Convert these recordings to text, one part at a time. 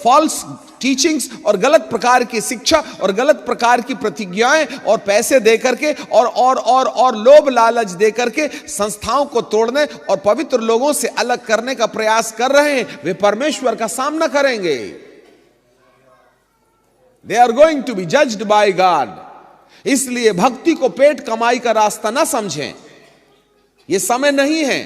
False teachings और गलत प्रकार की शिक्षा और गलत प्रकार की प्रतिज्ञाएं और पैसे दे करके और लोभ लालच दे करके संस्थाओं को तोड़ने और पवित्र लोगों से अलग करने का प्रयास कर रहे हैं, वे परमेश्वर का सामना करेंगे। They are going to be judged by God। इसलिए भक्ति को पेट कमाई का रास्ता ना समझें। यह समय नहीं है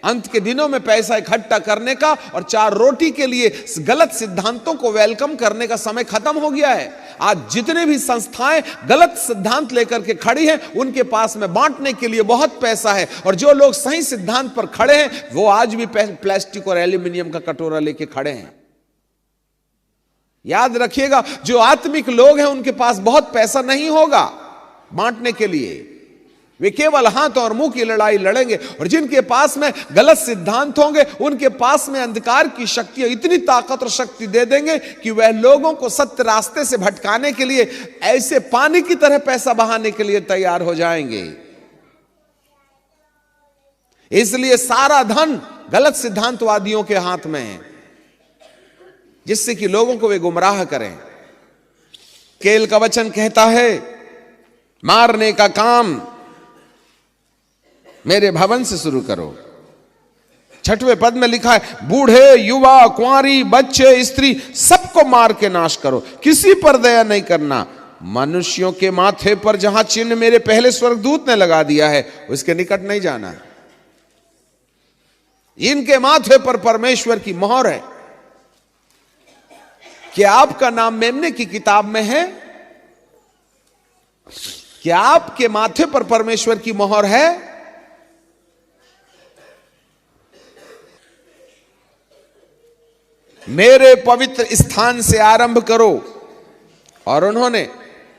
अंत के दिनों में पैसा इकट्ठा करने का और 4 रोटी के लिए गलत सिद्धांतों को वेलकम करने का समय खत्म हो गया है। आज जितने भी संस्थाएं गलत सिद्धांत लेकर के खड़ी हैं, उनके पास में बांटने के लिए बहुत पैसा है, और जो लोग सही सिद्धांत पर खड़े हैं वो आज भी प्लास्टिक और एल्यूमिनियम का कटोरा लेके खड़े हैं। याद रखिएगा, जो आत्मिक लोग हैं उनके पास बहुत पैसा नहीं होगा बांटने के लिए, वे केवल हाथ और मुंह की लड़ाई लड़ेंगे। और जिनके पास में गलत सिद्धांत होंगे, उनके पास में अंधकार की शक्तियां इतनी ताकत और शक्ति दे देंगे कि वह लोगों को सत्य रास्ते से भटकाने के लिए ऐसे पानी की तरह पैसा बहाने के लिए तैयार हो जाएंगे। इसलिए सारा धन गलत सिद्धांतवादियों के हाथ में है, जिससे कि लोगों को वे गुमराह करें। केल का वचन कहता है, मारने का काम मेरे भवन से शुरू करो। 6वें पद में लिखा है, बूढ़े, युवा, कुंवारी, बच्चे, स्त्री, सबको मार के नाश करो, किसी पर दया नहीं करना। मनुष्यों के माथे पर जहां चिन्ह मेरे पहले स्वर्गदूत ने लगा दिया है, उसके निकट नहीं जाना। इनके माथे पर परमेश्वर की मोहर है। क्या आपका नाम मेमने की किताब में है? क्या आपके माथे पर परमेश्वर की मोहर है? मेरे पवित्र स्थान से आरंभ करो। और उन्होंने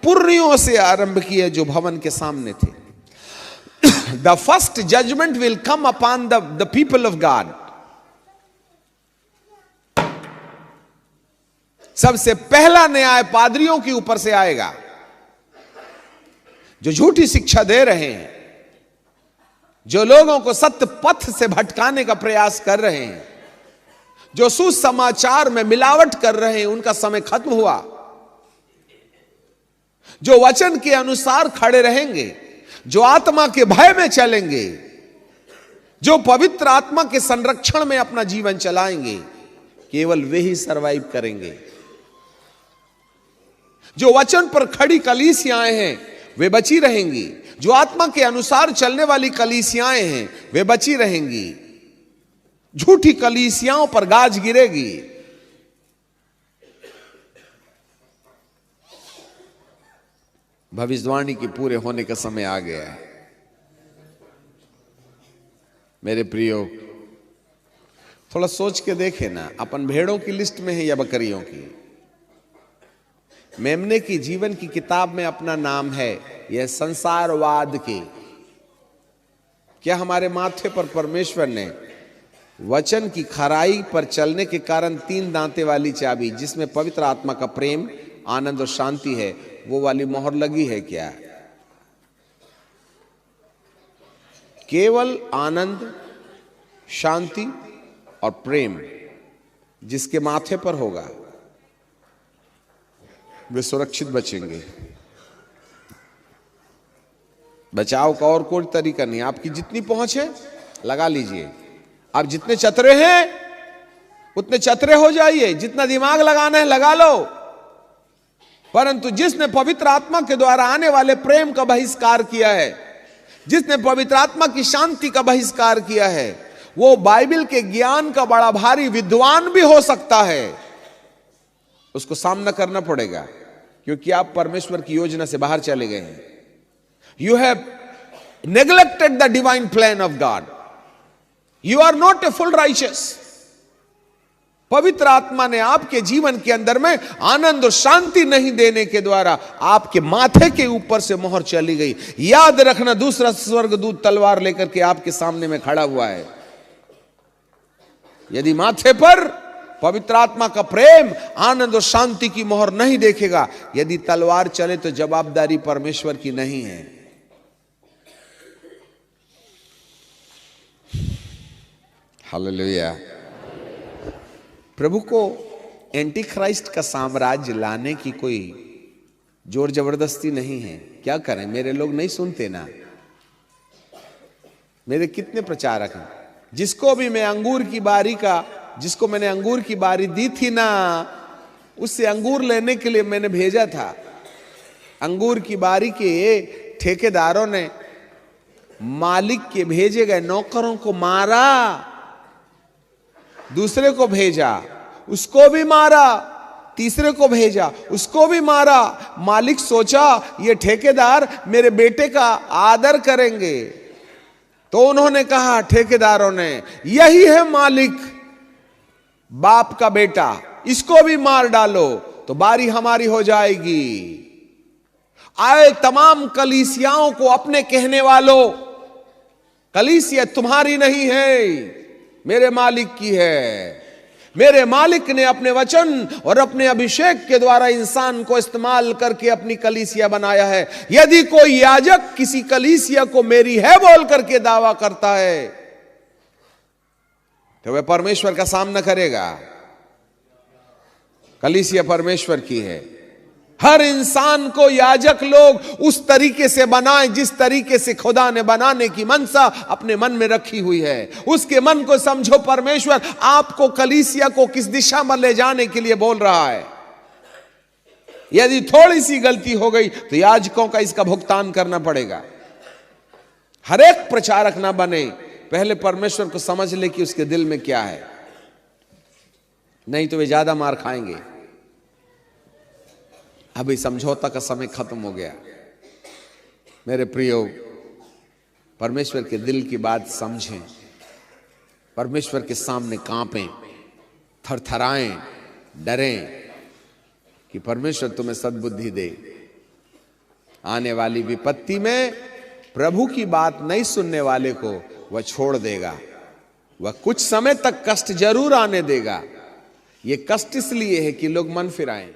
पुर्रियों से आरंभ किए जो भवन के सामने थे। The first judgement will come upon the people of God. सबसे पहला न्याय पादरियों के ऊपर से आएगा, जो झूठी शिक्षा दे रहे हैं, जो लोगों को सत्य पथ से भटकाने का प्रयास कर रहे हैं, जो सुसमाचार में मिलावट कर रहे हैं, उनका समय खत्म हुआ। जो वचन के अनुसार खड़े रहेंगे, जो आत्मा के भय में चलेंगे, जो पवित्र आत्मा के संरक्षण में अपना जीवन चलाएंगे, केवल वे ही सरवाइव करेंगे। जो वचन पर खड़ी कलीसियाएं हैं वे बची रहेंगी। जो आत्मा के अनुसार चलने वाली कलीसियाएं हैं वे बची रहेंगी। झूठी कलीसियाओं पर गाज गिरेगी। भविष्यवाणी के पूरे होने का समय आ गया है। मेरे प्रियो, थोड़ा सोच के देखे ना, अपन भेड़ों की लिस्ट में है या बकरियों की? मेमने की जीवन की किताब में अपना नाम है यह संसारवाद के। क्या हमारे माथे पर परमेश्वर ने वचन की खराई पर चलने के कारण 3 दांते वाली चाबी, जिसमें पवित्र आत्मा का प्रेम, आनंद और शांति है, वो वाली मोहर लगी है क्या? केवल आनंद, शांति और प्रेम जिसके माथे पर होगा वे सुरक्षित बचेंगे। बचाव का और कोई तरीका नहीं। आपकी जितनी पहुंच है लगा लीजिए। आप जितने चतुरे हैं उतने चतुरे हो जाइए। जितना दिमाग लगाना है लगा लो। परंतु जिसने पवित्र आत्मा के द्वारा आने वाले प्रेम का बहिष्कार किया है, जिसने पवित्र आत्मा की शांति का बहिष्कार किया है, वो बाइबल के ज्ञान का बड़ा भारी विद्वान भी हो सकता है। उसको सामना करना पड़ेगा, क्योंकि आप परमेश्वर की योजना से बाहर चले गए हैं। You have neglected the divine plan of God. You are not a full righteous. पवित्र आत्मा ने आपके जीवन के अंदर में आनंद और शांति नहीं देने के द्वारा आपके माथे के ऊपर से मोहर चली गई। याद रखना, दूसरा स्वर्गदूत तलवार लेकर के आपके सामने में खड़ा हुआ है। यदि माथे पर पवित्र आत्मा का प्रेम, आनंद और शांति की मोहर नहीं देखेगा, यदि तलवार चले तो जवाबदारी परमेश्वर की नहीं है। हालेलुया। प्रभु को एंटी क्राइस्ट का साम्राज्य लाने की कोई जोर जबरदस्ती नहीं है। क्या करें, मेरे लोग नहीं सुनते ना। मेरे कितने प्रचारक हैं, जिसको भी मैं जिसको मैंने अंगूर की बारी दी थी ना, उससे अंगूर लेने के लिए मैंने भेजा था। अंगूर की बारी के ठेकेदारों ने मालिक के भेजे गए नौकरों को मारा, दूसरे को भेजा, उसको भी मारा, तीसरे को भेजा, उसको भी मारा। मालिक सोचा ये ठेकेदार मेरे बेटे का आदर करेंगे, तो उन्होंने कहा, ठेकेदारों ने, यही है मालिक, बाप का बेटा, इसको भी मार डालो तो बारी हमारी हो जाएगी। आए तमाम कलीसियाओं को अपने कहने वालों, कलीसिया तुम्हारी नहीं है, मेरे मालिक की है। मेरे मालिक ने अपने वचन और अपने अभिषेक के द्वारा इंसान को इस्तेमाल करके अपनी कलीसिया बनाया है। यदि कोई याजक किसी कलीसिया को मेरी है बोल करके दावा करता है, तो वह परमेश्वर का सामना करेगा। कलीसिया परमेश्वर की है। हर इंसान को याजक लोग उस तरीके से बनाएं जिस तरीके से खुदा ने बनाने की मनसा अपने मन में रखी हुई है। उसके मन को समझो, परमेश्वर आपको कलीसिया को किस दिशा में ले जाने के लिए बोल रहा है। यदि थोड़ी सी गलती हो गई तो याजकों का इसका भुगतान करना पड़ेगा। हर एक प्रचारक ना बने, पहले परमेश्वर को समझ ले कि उसके दिल में क्या है, नहीं तो वे ज्यादा मार खाएंगे। अभी समझौता का समय खत्म हो गया। मेरे प्रियो, परमेश्वर के दिल की बात समझें, परमेश्वर के सामने कांपें, थरथराएं, डरें कि परमेश्वर तुम्हें सद्बुद्धि दे। आने वाली विपत्ति में प्रभु की बात नहीं सुनने वाले को वह छोड़ देगा। वह कुछ समय तक कष्ट जरूर आने देगा। यह कष्ट इसलिए है कि लोग मन फिराएं।